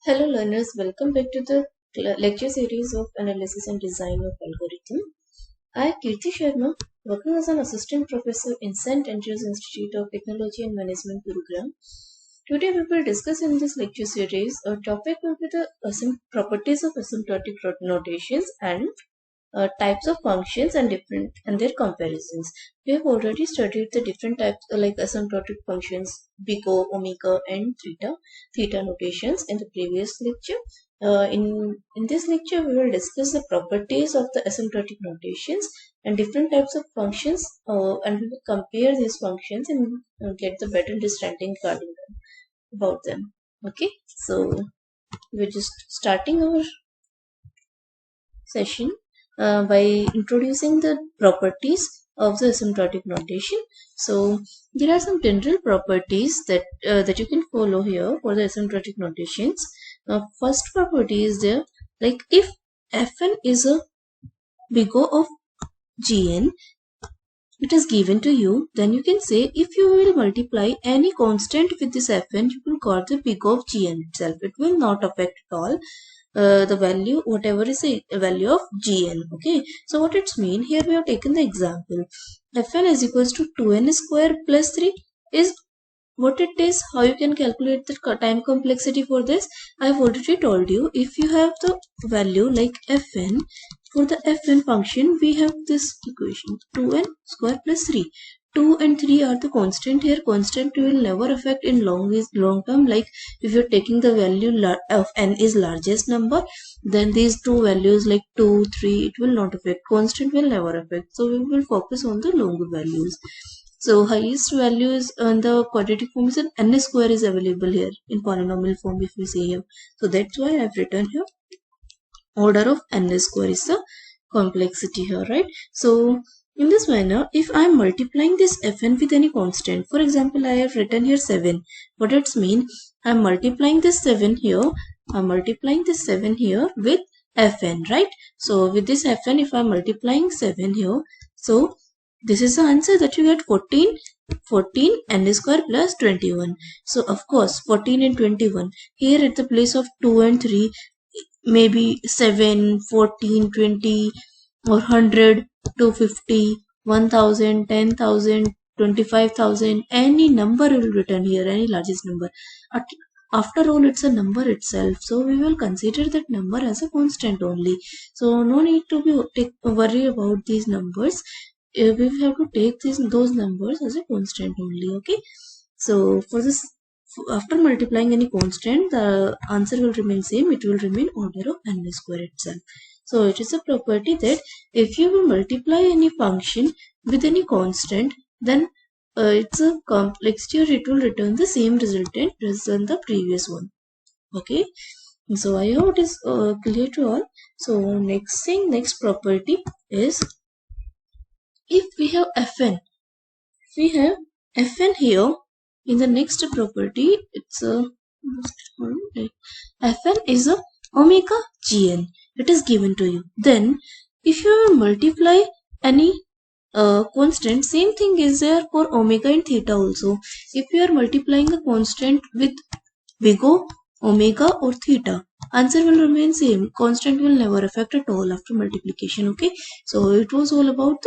Hello learners, welcome back to the lecture series of Analysis and Design of Algorithm. I am Kirti Sharma, working as an assistant professor in St. Andrews Institute of Technology and Management program. Today we will discuss in this lecture series a topic will be the properties of asymptotic notations and types of functions and their comparisons. We have already studied the different types like asymptotic functions, big O, omega, and theta notations in the previous lecture. In this lecture, we will discuss the properties of the asymptotic notations and different types of functions, and we will compare these functions and get the better understanding about them. Okay, so we're just starting our session by introducing the properties of the asymptotic notation. So there are some general properties that you can follow here for the asymptotic notations. First property is there, like if fn is a big O of gn, it is given to you, then you can say if you will multiply any constant with this fn, you will got the big O of gn itself. It will not affect at all the value, whatever is the value of gn. Okay, so what it's mean here, we have taken the example fn is equals to 2n square plus 3 is what it is. How you can calculate the time complexity for this, I've already told you. If you have the value like fn, for the fn function we have this equation 2n square plus 3. 2 and 3 are the constant here. Constant will never affect in long term. Like if you're taking the value of n is largest number, then these two values like 2, 3, it will not affect. Constant will never affect. So we will focus on the longer values. So highest value is in the quadratic form is an n square is available here in polynomial form if we say here. So that's why I've written here order of n square is the complexity here, right? So in this manner, if I am multiplying this fn with any constant, for example, I have written here 7. What does it mean? I am multiplying this 7 here. I am multiplying this 7 here with fn, right? So with this fn, if I am multiplying 7 here, so this is the answer that you get 14 n square plus 21. So of course 14 and 21 here at the place of 2 and 3, maybe 7, 14, 20 or 100, 250, 1000, 10,000, 25,000, any number will return here, any largest number. After all, it's a number itself, so we will consider that number as a constant only. So no need to worry about these numbers. We have to take those numbers as a constant only. Okay, so for this, after multiplying any constant, the answer will remain same. It will remain order of n square itself. So it is a property that if you will multiply any function with any constant, then it's a complexity, or it will return the same resultant as than the previous one. Okay, so I hope it is clear to all. So next property is if we have fn, here in the next property, it's a fn is a omega gn. It is given to you. Then if you multiply any constant, same thing is there for omega and theta also. If you are multiplying a constant with big O, omega or theta, answer will remain same. Constant will never affect at all after multiplication. Okay, so it was all about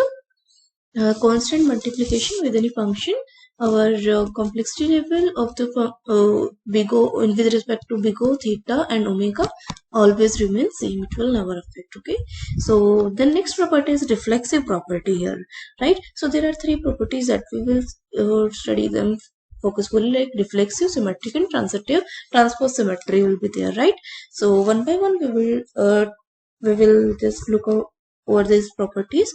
the constant multiplication with any function. Our complexity level of the big O with respect to big O, theta and omega always remains same. It will never affect. Okay, so the next property is reflexive property here, right? So there are three properties that we will study them focusfully, like reflexive, symmetric and transitive. Transpose symmetry will be there, right? So one by one we will just look over these properties.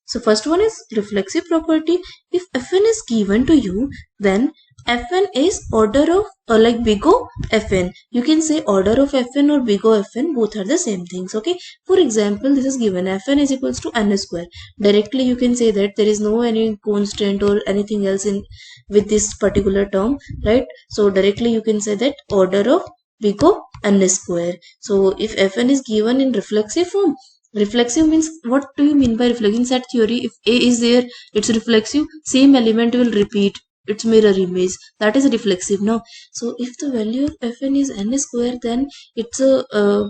So first one is reflexive property. If fn is given to you, then fn is order of like big O fn. You can say order of fn or big O fn, both are the same things. Okay, for example, this is given fn is equals to n square. Directly you can say that there is no any constant or anything else in with this particular term, right? So directly you can say that order of big O n square. So if fn is given in reflexive form, reflexive means, what do you mean by reflexive? In set theory, if A is there, it's reflexive. Same element will repeat. its mirror image, that is reflexive now. So if the value of fn is n square, then it's a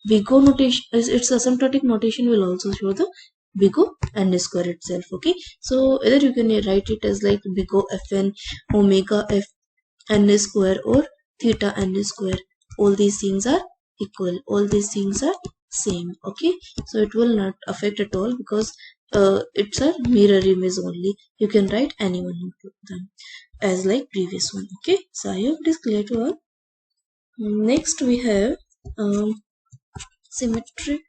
big O notation, its asymptotic notation will also show the big O n square itself. Okay, so either you can write it as like big O fn omega f n square or theta n square. All these things are equal, all these things are same. Okay, so it will not affect at all because it's a mirror image only. You can write any one of them as like previous one. Okay, so I hope it is clear to all. Next we have symmetric.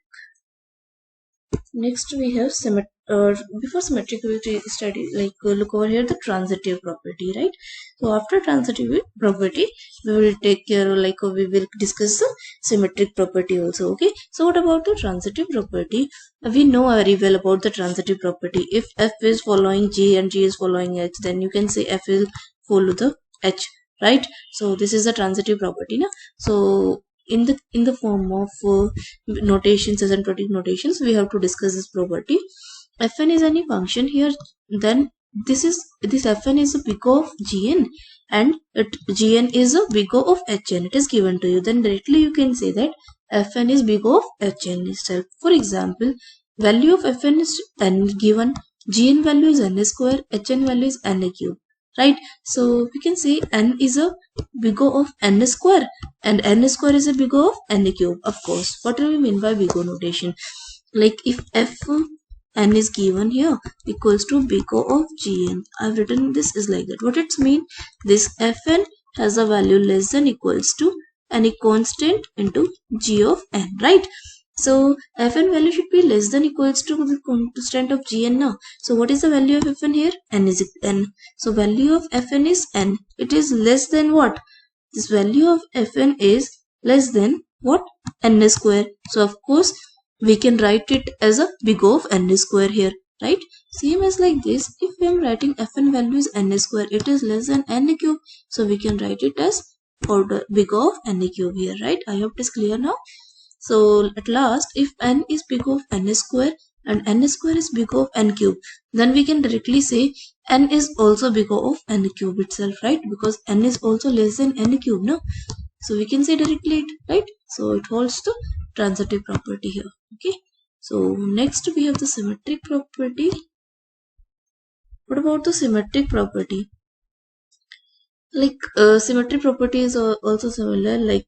Next we have before symmetric we will study look over here the transitive property, right? So after transitive property we will take care we will discuss the symmetric property also. Okay, so what about the transitive property? We know very well about the transitive property. If f is following g and g is following h, then you can say f will follow the h, right? So this is the transitive property na? So in the form of notations, asymptotic notations, we have to discuss this property. Fn is any function here, then this Fn is a big O of Gn and Gn is a big O of Hn. It is given to you. Then directly you can say that Fn is big O of Hn itself. For example, value of Fn is n given, Gn value is n square, Hn value is n cube. Right, so we can say n is a big O of n square and n square is a big O of n cube. Of course, what do we mean by big O notation? Like if f n is given here equals to big O of Gn, I've written this is like that. What it means? This Fn has a value less than equals to any constant into g of n, right? So Fn value should be less than equals to the constant of Gn now. So what is the value of Fn here? N is n. So value of Fn is n. It is less than what? This value of Fn is less than what? N square. So of course we can write it as a big O of n square here, right? Same as like this, if I am writing Fn value is n square, it is less than n cube. So we can write it as order big O of n cube here, right? I hope it is clear now. So at last, if n is big O of n square and n square is big O of n cube, then we can directly say n is also big O of n cube itself, right? Because n is also less than n cube, no? So we can say directly it, right? So it holds the transitive property here. Okay. So next we have the symmetric property. What about the symmetric property? Like symmetry property is also similar like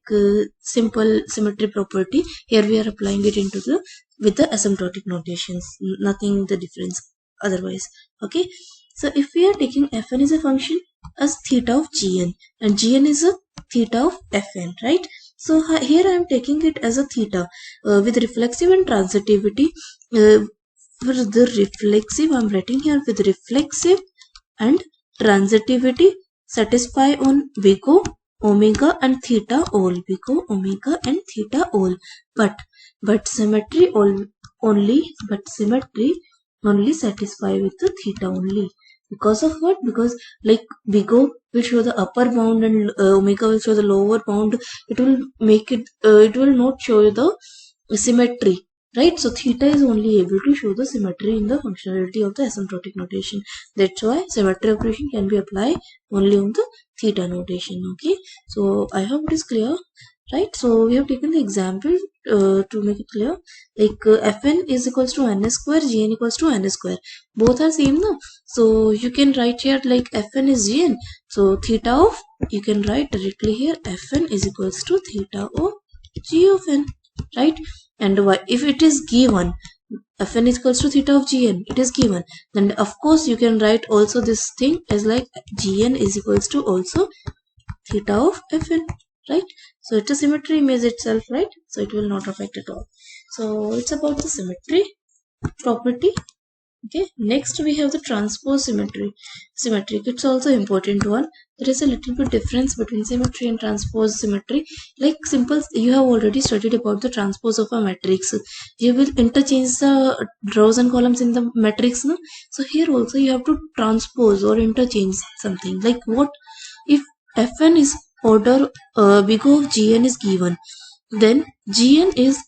simple symmetry property. Here we are applying it into the with the asymptotic notations, nothing the difference otherwise. Okay, so if we are taking fn is a function as theta of gn and gn is a theta of fn, right? So here I am taking it as a theta with reflexive and transitivity. For the reflexive I am writing here with reflexive and transitivity satisfy on big O, omega and theta all, big O, omega and theta all. But symmetry only satisfy with the theta only. Because of what? Because like big O will show the upper bound and omega will show the lower bound. It will make it. It will not show the symmetry. Right, so theta is only able to show the symmetry in the functionality of the asymptotic notation. That's why symmetry operation can be applied only on the theta notation. Okay, so I hope it is clear, right? So we have taken the example to make it clear. Like fn is equals to n square, gn equals to n square. Both are same, no? So you can write here like fn is gn. So theta of, you can write directly here fn is equals to theta of g of n, right? And if it is given fn is equals to theta of gn, it is given, then of course you can write also this thing as like gn is equals to also theta of fn, right? So it's a symmetry image itself, right? So it will not affect at all. So it's about the symmetry property. Okay, next we have the transpose symmetric. It's also important one. There is a little bit difference between symmetry and transpose symmetry. Like simple, you have already studied about the transpose of a matrix. You will interchange the rows and columns in the matrix, no? So here also you have to transpose or interchange something. Like what if fn is order big O of gn is given, then gn is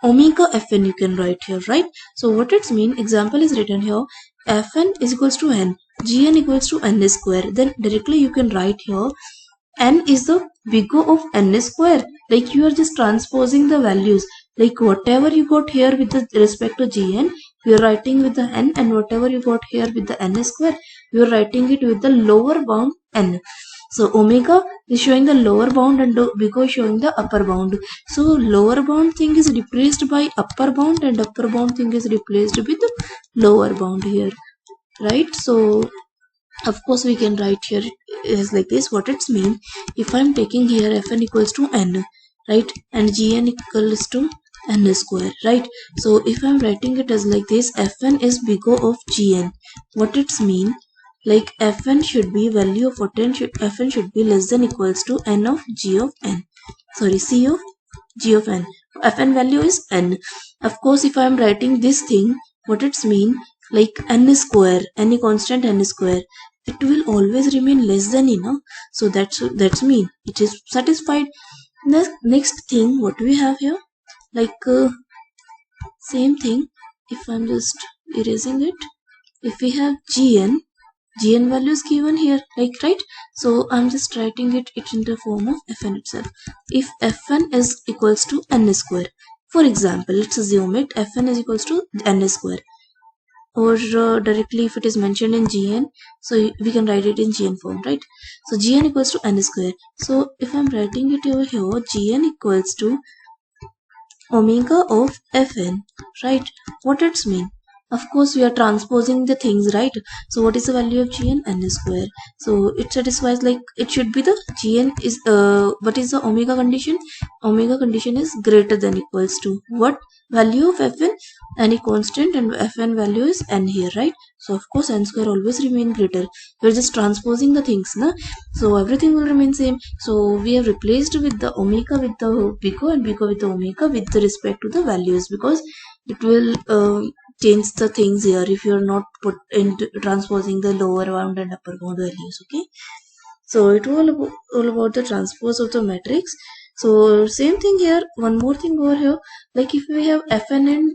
omega fn, you can write here, right? So what it's mean, example is written here, fn is equals to n Gn equals to n square, then directly you can write here n is the big O of n square. Like you are just transposing the values. Like whatever you got here with the respect to Gn, you are writing with the n, and whatever you got here with the n square, you are writing it with the lower bound n. So omega is showing the lower bound and big O is showing the upper bound. So lower bound thing is replaced by upper bound, and upper bound thing is replaced with the lower bound here, right? So of course we can write here is like this. What it's mean, if I'm taking here fn equals to n, right, and gn equals to n square, right? So if I'm writing it as like this, fn is big O of gn, what it's mean, like fn should be value of fn should be less than equals to n of g of n, sorry, c of g of n. Fn value is n. Of course if I'm writing this thing, what it's mean, like n square, any constant n square, it will always remain less than n. So that's mean it is satisfied. Next thing what we have here, like same thing, if I'm just erasing it, if we have gn value is given here, like, right? So I'm just writing it in the form of fn itself. If fn is equals to n square, for example, let's assume it fn is equals to n square, or directly if it is mentioned in gn, so we can write it in gn form, right? So gn equals to n square. So if I'm writing it over here, gn equals to omega of fn, right? What it's mean? Of course we are transposing the things, right? So what is the value of gn? N square. So it satisfies, like it should be the gn is what is the omega condition? Omega condition is greater than equals to what value of fn? Any constant, and fn value is n here, right? So of course n square always remain greater. We're just transposing the things, na? So everything will remain same. So we have replaced with the omega with the big O, and big O with the omega with respect to the values, because it will change the things here if you're not put into transposing the lower bound and upper bound values. Okay, so it all about the transpose of the matrix. So same thing here, one more thing over here, like if we have fn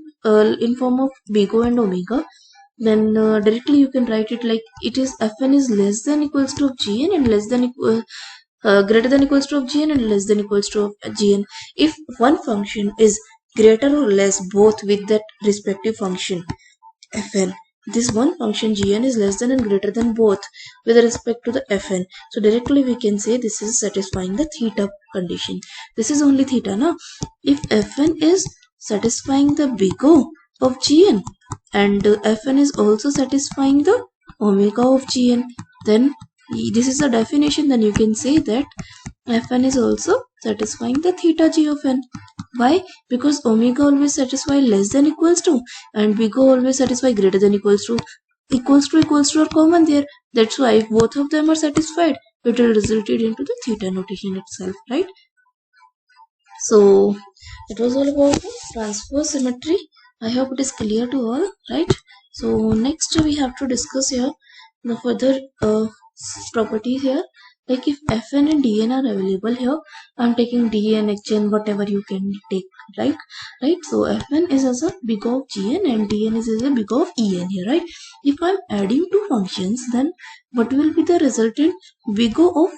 in form of big O and omega, then directly you can write it like it is fn is less than equals to of gn, and less than equal greater than equals to of gn, and less than equals to of gn. If one function is greater or less both with that respective function fn, this one function gn is less than and greater than both with respect to the fn, so directly we can say this is satisfying the theta condition. This is only theta, na? If fn is satisfying the big O of gn, and fn is also satisfying the omega of gn, then this is the definition, then you can say that fn is also satisfying the theta g of n. Why? Because omega always satisfy less than equals to, and big O always satisfy greater than equals to. Equals to are common there. That's why if both of them are satisfied, it will result into the theta notation itself, right? So it was all about the transpose symmetry. I hope it is clear to all, right? So next we have to discuss here the further properties here. Like if fn and dn are available here, I'm taking dn, hn, whatever you can take, right? So fn is as a big O of gn, and dn is as a big O of en here, right? If I'm adding two functions, then what will be the resultant big O of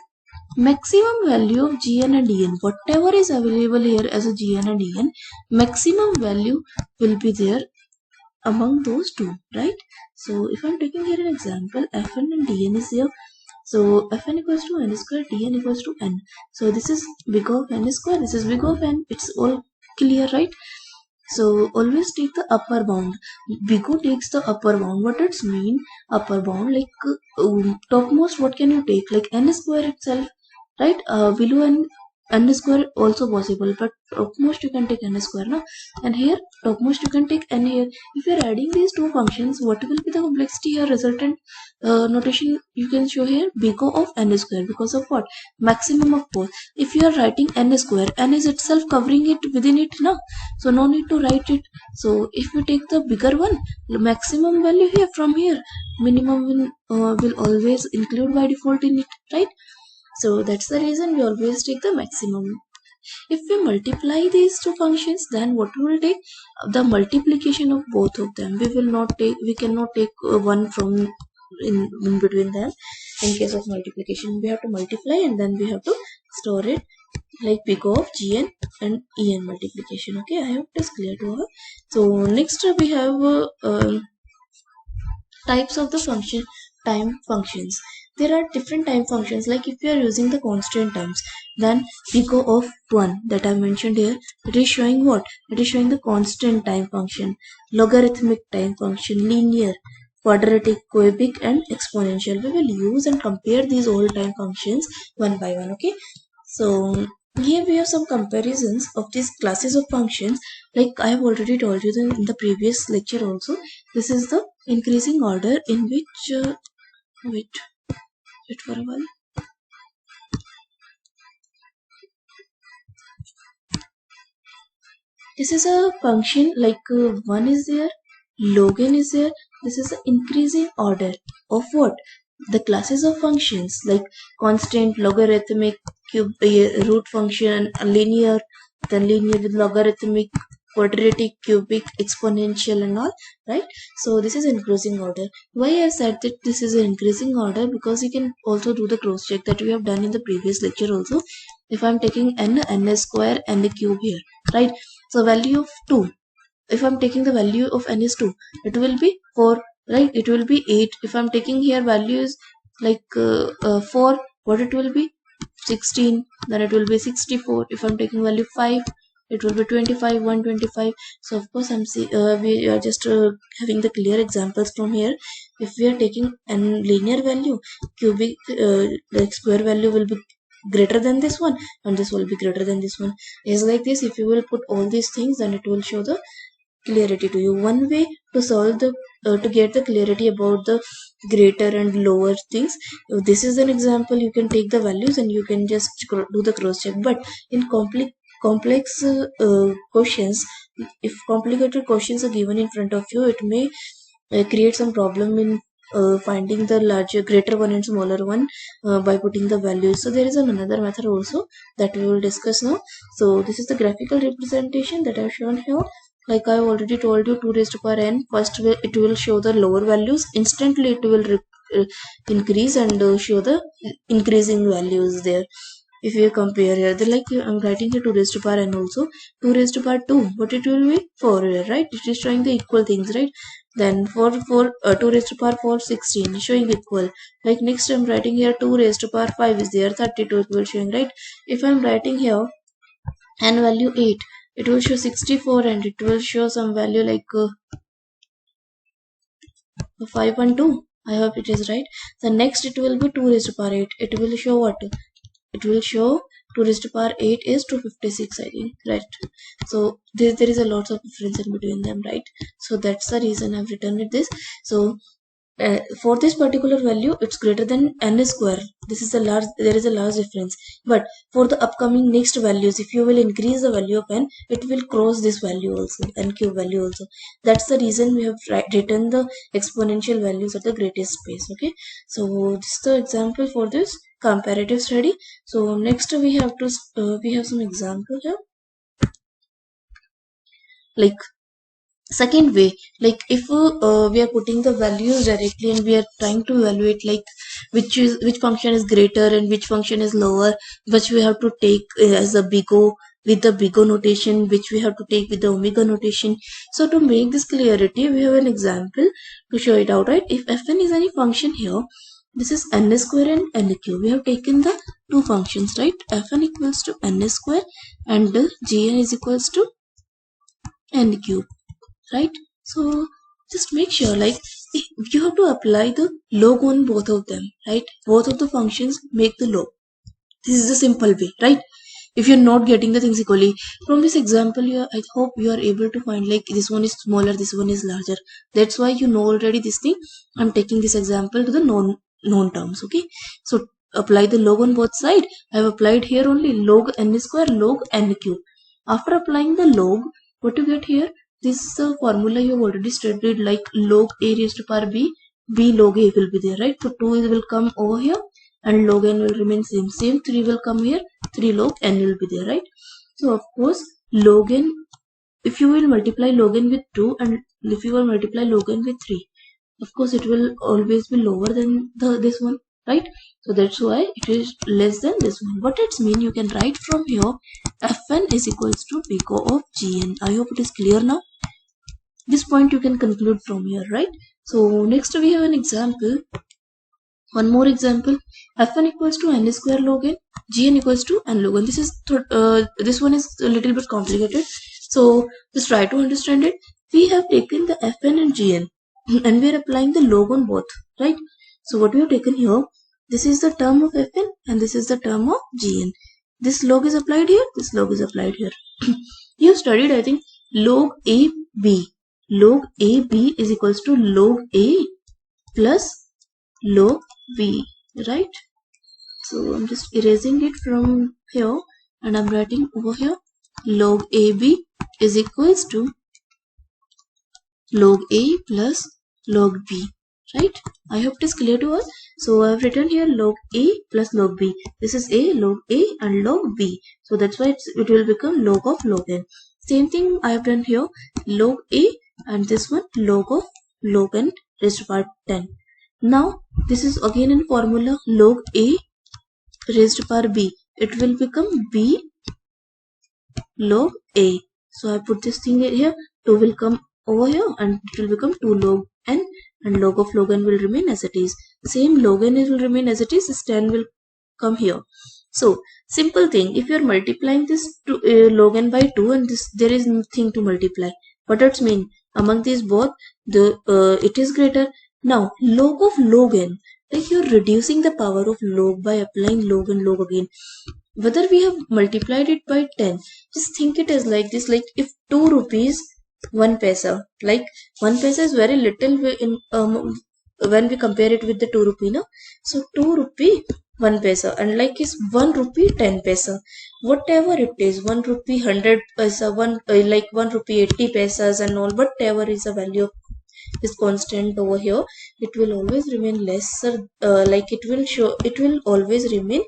maximum value of gn and en? Whatever is available here as a gn and en, maximum value will be there among those two, right? So if I'm taking here an example, fn and dn is here. So fn equals to n square, dn equals to n. So this is big O of n square, this is big O of n. It's all clear, right? So always take the upper bound. Big O takes the upper bound. What does mean upper bound? Like topmost, what can you take? Like n square itself, right? Below n square also possible, but topmost you can take n square, no? And here topmost you can take n here. If you are adding these two functions, what will be the complexity here? Resultant notation you can show here big O of n square, because of what? Maximum of both. If you are writing n square, n is itself covering it within it, no? So no need to write it. So if you take the bigger one, the maximum value here from here, minimum will always include by default in it, right? So that's the reason we always take the maximum. If we multiply these two functions, then what we will take? The multiplication of both of them. We cannot take one from in between them. In case of multiplication, we have to multiply and then we have to store it, like big of gn and en multiplication. Okay, I hope it is clear to all. So next we have types of the function time functions. There are different time functions, like if you are using the constant terms, then pico of 1 that I mentioned here, it is showing what? It is showing the constant time function, logarithmic time function, linear, quadratic, cubic and exponential. We will use and compare these all time functions one by one. Okay, so here we have some comparisons of these classes of functions. Like I have already told you in the previous lecture also, this is the increasing order in which wait for a while. This is a function like 1 is there, log n is there. This is the increasing order of what? The classes of functions like constant, logarithmic, root function, linear, then linear with logarithmic, quadratic, cubic, exponential and all, right? So this is increasing order. Why I said that this is an increasing order? Because you can also do the cross check that we have done in the previous lecture also. If I'm taking n square and a cube here, right? So value of 2, if I'm taking the value of n is 2, it will be 4, right? It will be 8. If I'm taking here values like 4, what it will be? 16, then it will be 64. If I'm taking value 5, it will be 25, 125. So of course we are just having the clear examples from here. If we are taking n linear value, cubic the square value will be greater than this one and this will be greater than this one. Is like this. If you will put all these things, then it will show the clarity to you. One way to solve the to get the clarity about the greater and lower things, this is an example. You can take the values and you can just do the cross check. But in complex questions, if complicated questions are given in front of you, it may create some problem in finding the larger, greater one and smaller one by putting the values. So there is another method also that we will discuss now. So this is the graphical representation that I have shown here. Like I already told you, 2 raised to power n, first it will show the lower values, instantly it will increase and show the increasing values there. If you compare here, the like I'm writing here 2 raised to power n also, 2 raised to power 2, but it will be 4 here, right? It is showing the equal things, right? Then 2 raised to power 4, 16, showing equal. Like next I'm writing here 2 raised to power 5 is there, 32, it will showing, right? If I'm writing here n value 8, it will show 64 and it will show some value like 512. I hope it is right. The next it will be 2 raised to power 8. It will show what? It will show 2 raised to power 8 is 256, I think, right? So there is a lot of difference in between them, right? So that's the reason I've written it this. So for this particular value, it's greater than n square. This is there is a large difference. But for the upcoming next values, if you will increase the value of n, it will cross this value also, n cube value also. That's the reason we have written the exponential values at the greatest space. Okay, so this is the example for this comparative study. So next we have some example here, like second way, like if we are putting the values directly and we are trying to evaluate like which function is greater and which function is lower, which we have to take as a big O with the big O notation, which we have to take with the omega notation. So to make this clarity, we have an example to show it out, right? If fn is any function here, this is n square and n cube. We have taken the two functions, right? Fn equals to n square and gn is equals to n cube, right? So just make sure like you have to apply the log on both of them, right? Both of the functions make the log. This is the simple way, right? If you're not getting the things equally from this example, I hope you are able to find like this one is smaller, this one is larger. That's why you know already this thing. I'm taking this example to the known terms. Okay, so apply the log on both side. I have applied here only log n square, log n cube. After applying the log, what you get here, this is a formula you have already studied, like log a raised to power b log a will be there, right? So 2 will come over here and log n will remain same. 3 will come here, 3 log n will be there, right? So of course log n, if you will multiply log n with 2 and if you will multiply log n with 3, of course it will always be lower than this one, right? So that's why it is less than this one. What it means, you can write from here Fn is equals to big O of Gn. I hope it is clear now. This point you can conclude from here, right? So next we have an example, one more example. Fn equals to n square log n, Gn equals to n log n. This one is a little bit complicated, so just try to understand it. We have taken the Fn and Gn and we are applying the log on both, right? So what we have taken here, this is the term of Fn and this is the term of Gn. This log is applied here, this log is applied here. You have studied, I think, log AB. Log AB is equals to log A plus log B, right? So I'm just erasing it from here and I'm writing over here log AB is equals to log A plus log B, right? I hope it is clear to us. So I've written here log A plus log B. This is A, log A and log B. So that's why it will become log of log n. Same thing I have done here, log A and this one log of log n raised to power 10. Now this is again in formula log A raised to power B. It will become B log A. So I put this thing here, 2 will come over here and it will become 2 log n and log of log n will remain as it is. Same log n will remain as it is, this 10 will come here. So simple thing, if you are multiplying this to log n by 2 and this there is nothing to multiply. What does it mean? Among these both, it is greater. Now log of log n, like you are reducing the power of log by applying log and log again. Whether we have multiplied it by 10, just think it as like this, like if 2 rupees 1 paisa, like 1 paisa is very little in when we compare it with the 2 rupee, no? So 2 rupee 1 paisa and like is 1 rupee 10 paisa, whatever it is, 1 rupee 100 paisa, like 1 rupee 80 paisas and all, whatever is the value of is constant over here, it will always remain lesser, like it will always remain,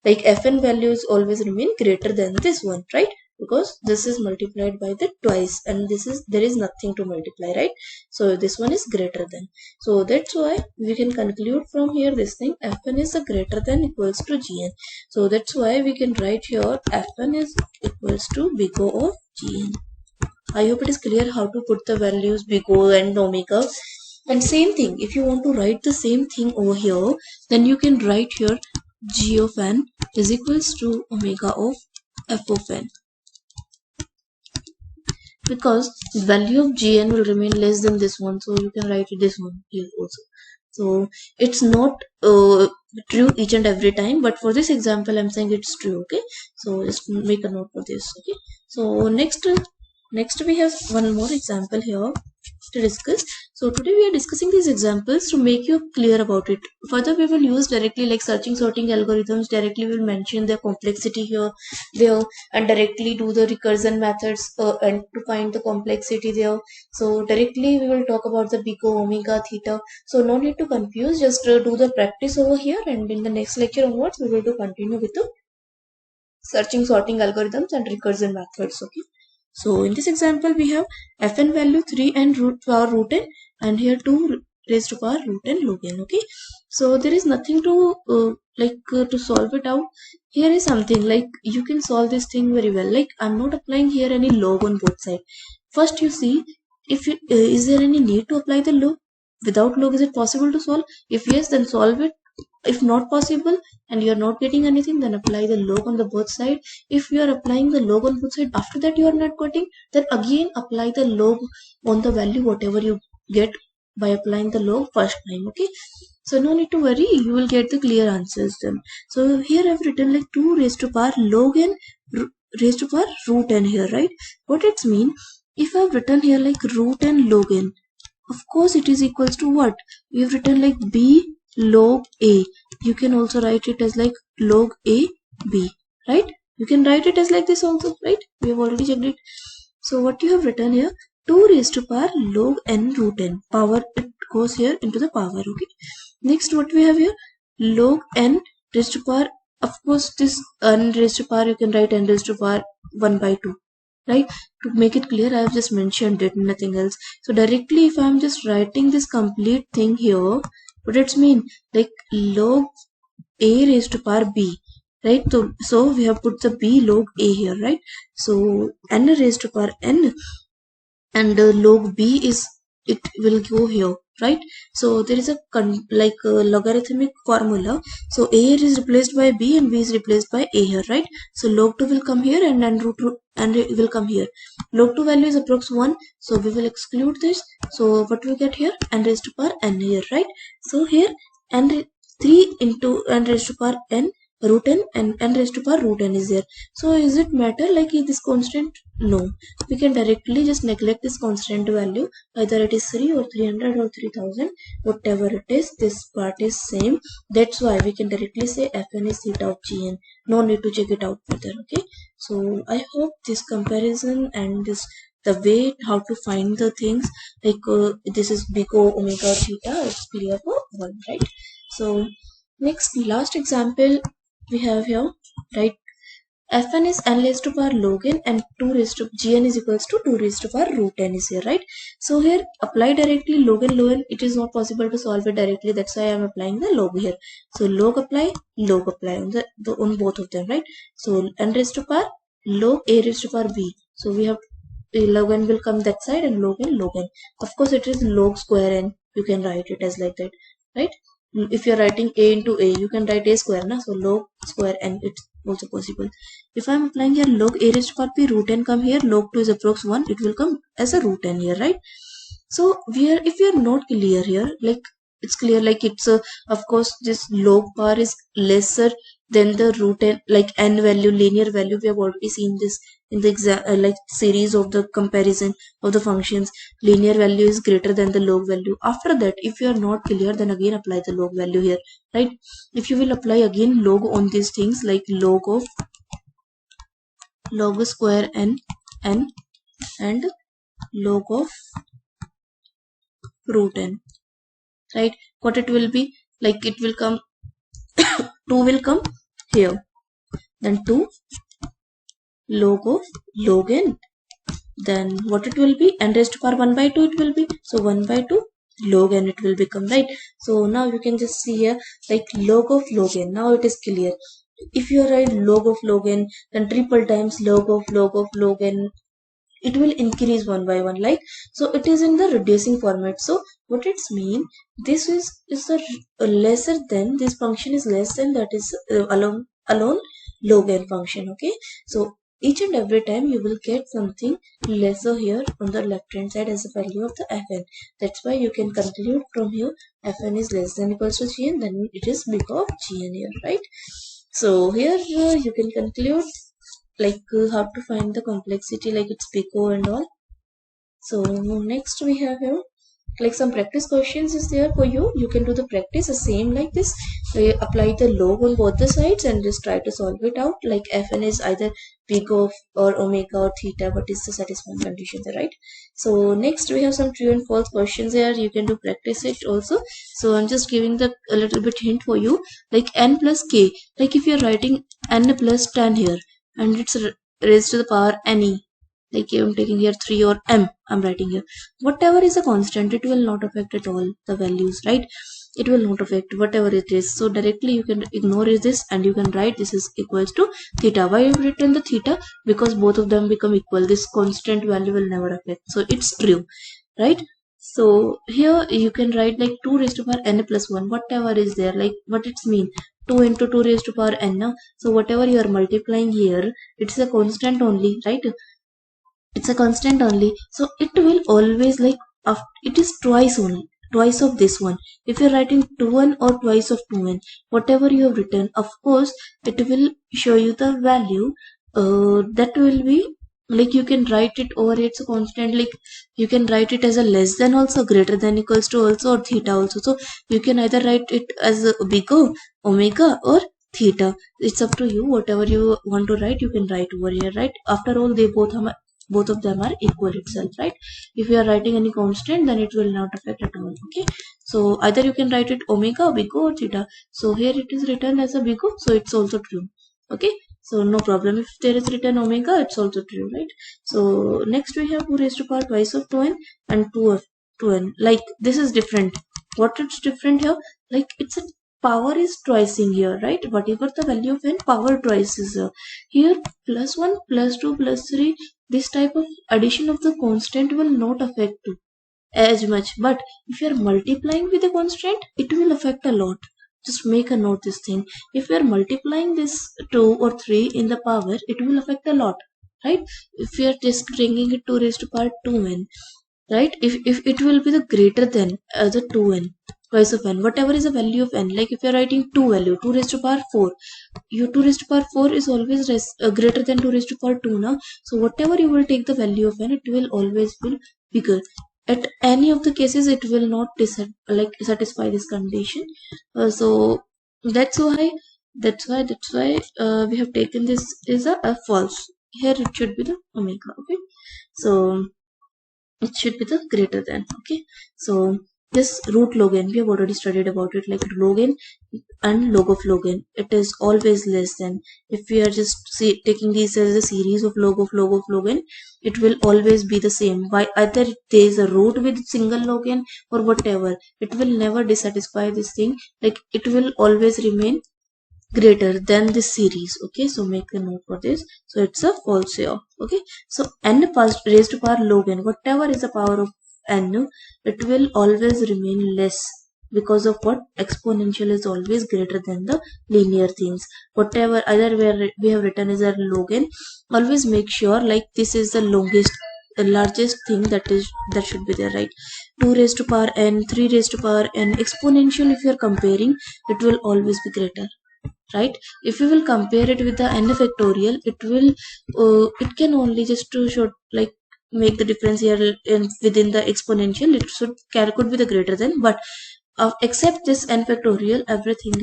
like Fn values always remain greater than this one, right? Because this is multiplied by the twice and this is, there is nothing to multiply, right? So this one is greater than. So that's why we can conclude from here this thing, Fn is a greater than equals to Gn. So that's why we can write here Fn is equals to big O of Gn. I hope it is clear how to put the values big O and omega. And same thing, if you want to write the same thing over here, then you can write here G of n is equals to omega of f of n, because value of Gn will remain less than this one, so you can write this one here also. So it's not true each and every time, but for this example I'm saying it's true, okay? So just make a note for this, okay? So next we have one more example here to discuss. So today we are discussing these examples to make you clear about it. Further we will use directly like searching sorting algorithms, directly we will mention their complexity here, there, and directly do the recursion methods and to find the complexity there. So directly we will talk about the big O, omega, theta. So no need to confuse, just do the practice over here, and in the next lecture onwards we will continue with the searching sorting algorithms and recursion methods, okay? So in this example we have Fn value 3 and power root n, and here 2 raised to power root n log n, okay? So there is nothing to to solve it out. Here is something like you can solve this thing very well. Like I'm not applying here any log on both sides. First you see if you, is there any need to apply the log? Without log is it possible to solve? If yes, then solve it. If not possible and you are not getting anything, then apply the log on the both side. If you are applying the log on both side, after that you are not getting, then again apply the log on the value whatever you get by applying the log first time, okay? So no need to worry, you will get the clear answers then. So here I've written like 2 raised to power log n raised to power root n here, right? What it's mean, if I've written here like root n log n, of course it is equals to what? We've written like b log a. You can also write it as like log a b, right? You can write it as like this also, right? We have already checked it. So what you have written here, 2 raised to power log n root n. Power, it goes here into the power, okay? Next what we have here, log n raised to power, of course this n raised to power you can write n raised to power 1 by 2. right? To make it clear, I have just mentioned it, nothing else. So directly if I am just writing this complete thing here, what it's mean, like log a raised to power b, right? So we have put the b log a here, right? So n raised to power n, and log b is, it will go here, right? So there is a logarithmic formula. So a here is replaced by b and b is replaced by a here, right? So log 2 will come here, and then root 2 and it will come here. Log 2 value is approx 1, so we will exclude this. So what we get here, n raised to power n here, right? So here n 3 into n raised to power n root n, and n raised to power root n is there. So is it matter like this constant? No, we can directly just neglect this constant value, either it is 3 or 300 or 3000, whatever it is, this part is same. That's why we can directly say Fn is theta of Gn. No need to check it out further. Okay, so I hope this comparison and this, the way how to find the things, like this is big O, omega or theta, it's clear for one, right? So next, last example we have here, right? Fn is n raised to power log n, and 2 raised to gn is equals to 2 raised to power root n is here, right? So here apply directly log n, it is not possible to solve it directly. That's why I am applying the log here. So log apply on on both of them, right? So n raised to power log a raised to power b. So we have log n will come that side, and log n. Of course, it is log square n. You can write it as like that, right? If you're writing a into a, you can write a square, na? So log square n, it's also possible. If I'm applying here log a raised to power p, root n come here, log 2 is approx 1, it will come as a root n here, right? So if we are not clear here, like it's clear, like it's of course this log power is lesser than the root n, like n value, linear value. We have already seen this in the like series of the comparison of the functions. Linear value is greater than the log value. After that, if you are not clear, then again apply the log value here, right? If you will apply again log on these things, like log of log square n and log of root n, right? What it will be, like it will come 2 will come here, then 2 log of log n, then what it will be, n raised to power 1 by 2 it will be. So 1 by 2 log n it will become, right? So now you can just see here, like log of log n. Now it is clear. If you write log of log n, then triple times log of log n, it will increase one by one, like, so it is in the reducing format. So what it's mean, this is a lesser than, this function is less than, that is alone log n function. Okay, so each and every time you will get something lesser here on the left hand side as a value of the fn. That's why you can conclude from here fn is less than equals to gn, then it is big of gn here, right? So here you can conclude like how to find the complexity, like it's pico and all. So next we have here like some practice questions is there for you. You can do the practice the same like this. Apply the log on both the sides and just try to solve it out. Like fn is either pico or omega or theta, but it's the satisfying condition there, right? So next we have some true and false questions here. You can do practice it also. So I'm just giving the a little bit hint for you, like n plus k. Like if you're writing n plus 10 here and it's raised to the power ne, like I'm taking here 3 or m, I'm writing here, whatever is a constant, it will not affect at all the values, right? It will not affect whatever it is. So directly you can ignore this and you can write this is equals to theta. Why I've written the theta? Because both of them become equal, this constant value will never affect, so it's true, right? So here you can write like 2 raised to power n plus 1, whatever is there, like what it's mean, 2 into 2 raised to power n now. So whatever you are multiplying here, it's a constant only, right? It's a constant only, so it will always like it is twice only, twice of this one. If you're writing 2n or twice of 2n, whatever you have written, of course it will show you the value that will be, like you can write it over, it's a constant, like you can write it as a less than also, greater than equals to also, or theta also. So you can either write it as a big O, omega or theta. It's up to you, whatever you want to write you can write over here, right? After all, they both of them are equal itself, right? If you are writing any constant, then it will not affect at all. Okay, so either you can write it omega, big O, or theta. So here it is written as a big O, so it's also true. Okay, So no problem. If there is written omega, it's also true, right? So next we have 2 raised to power twice of 2n and 2 of 2n. Like this is different. What it's different here? Like it's a power is twice in here, right? Whatever the value of n, power twice is here. Here plus 1, plus 2, plus 3. This type of addition of the constant will not affect as much, but if you are multiplying with a constant, it will affect a lot. Just make a note this thing. If we are multiplying this 2 or 3 in the power, it will affect a lot, right? If we are just bringing it 2 raised to power 2n, right? If it will be the greater than the 2n twice of n, whatever is the value of n, like if you are writing 2 value 2 raised to power 4, your 2 raised to power 4 is always greater than 2 raised to power 2 now. So whatever you will take the value of n, it will always be bigger. At any of the cases, it will not satisfy this condition. So that's why we have taken this is a false. Here it should be the omega. Okay, so it should be the greater than. Okay, so this root log n, we have already studied about it, like log n and log of log n, it is always less than. If we are just taking these as a series of log of log n, it will always be the same. Why? Either there is a root with single log n or whatever, it will never dissatisfy this thing. Like it will always remain greater than this series. Okay, so make a note for this. So it's a false here. Okay, so n raised to power log n, whatever is the power of n, it will always remain less, because of what? Exponential is always greater than the linear things. Whatever either we have written as a log n, always make sure like this is the largest thing that should be there, right? 2 raised to power n, 3 raised to power n. Exponential, if you are comparing, it will always be greater, right? If you will compare it with the n factorial, it can only just to show like make the difference here within the exponential. It could be the greater than, but except this n factorial, everything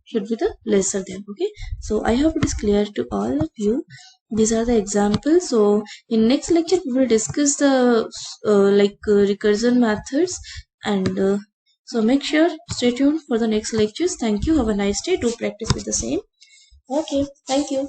should be the lesser than. Okay, so I hope it is clear to all of you. These are the examples. So in next lecture we will discuss the recursion methods, and so make sure stay tuned for the next lectures. Thank you. Have a nice day. Do practice with the same. Okay. Thank you.